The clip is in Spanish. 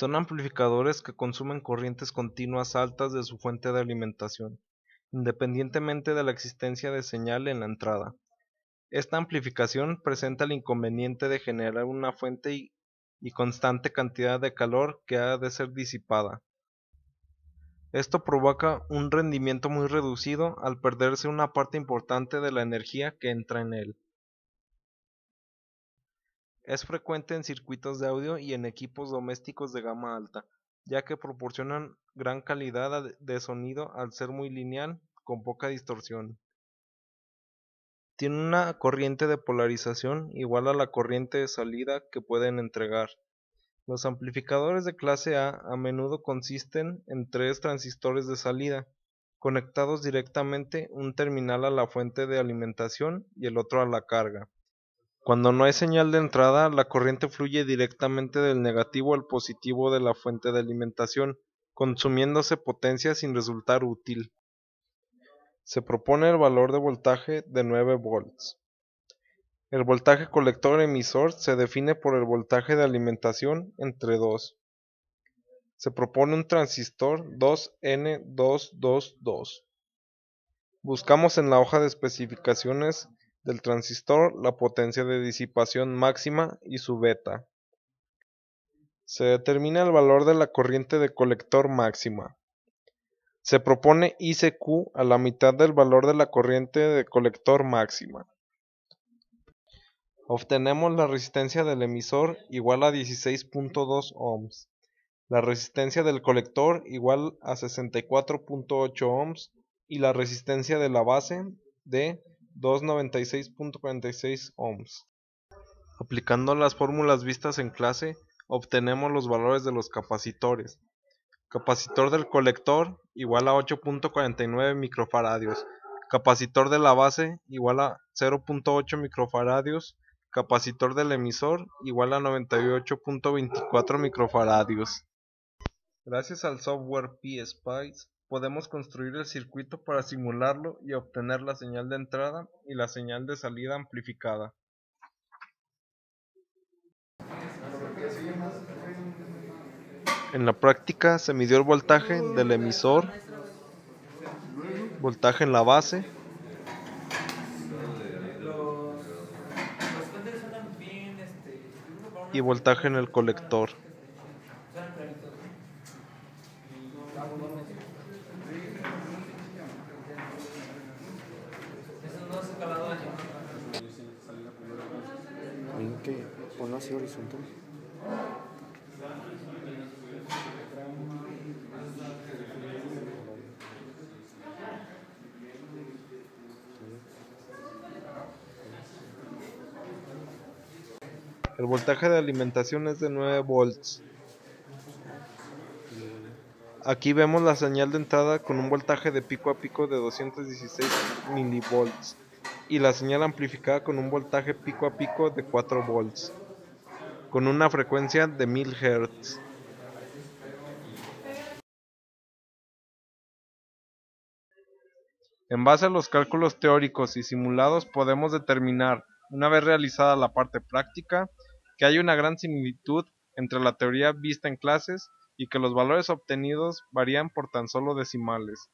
Son amplificadores que consumen corrientes continuas altas de su fuente de alimentación, independientemente de la existencia de señal en la entrada. Esta amplificación presenta el inconveniente de generar una fuente y constante cantidad de calor que ha de ser disipada. Esto provoca un rendimiento muy reducido al perderse una parte importante de la energía que entra en él. Es frecuente en circuitos de audio y en equipos domésticos de gama alta, ya que proporcionan gran calidad de sonido al ser muy lineal, con poca distorsión. Tiene una corriente de polarización igual a la corriente de salida que pueden entregar. Los amplificadores de clase A menudo consisten en 3 transistores de salida, conectados directamente un terminal a la fuente de alimentación y el otro a la carga. Cuando no hay señal de entrada, la corriente fluye directamente del negativo al positivo de la fuente de alimentación, consumiéndose potencia sin resultar útil. Se propone el valor de voltaje de 9 volts. El voltaje colector emisor se define por el voltaje de alimentación entre 2. Se propone un transistor 2N222. Buscamos en la hoja de especificaciones del transistor la potencia de disipación máxima y su beta. Se determina el valor de la corriente de colector máxima. Se propone ICQ a la mitad del valor de la corriente de colector máxima. Obtenemos la resistencia del emisor igual a 16.2 ohms, la resistencia del colector igual a 64.8 ohms y la resistencia de la base de 296.46 ohms. Aplicando las fórmulas vistas en clase, obtenemos los valores de los capacitores. Capacitor del colector igual a 8.49 microfaradios. Capacitor de la base igual a 0.8 microfaradios. Capacitor del emisor igual a 98.24 microfaradios. Gracias al software PSpice podemos construir el circuito para simularlo y obtener la señal de entrada y la señal de salida amplificada. En la práctica se midió el voltaje del emisor, voltaje en la base y voltaje en el colector. Que ponlo así horizontal. El voltaje de alimentación es de 9 volts. Aquí vemos la señal de entrada con un voltaje de pico a pico de 216 milivolts y la señal amplificada con un voltaje pico a pico de 4 volts, con una frecuencia de 1000 Hz. En base a los cálculos teóricos y simulados podemos determinar, una vez realizada la parte práctica, que hay una gran similitud entre la teoría vista en clases y que los valores obtenidos varían por tan solo decimales.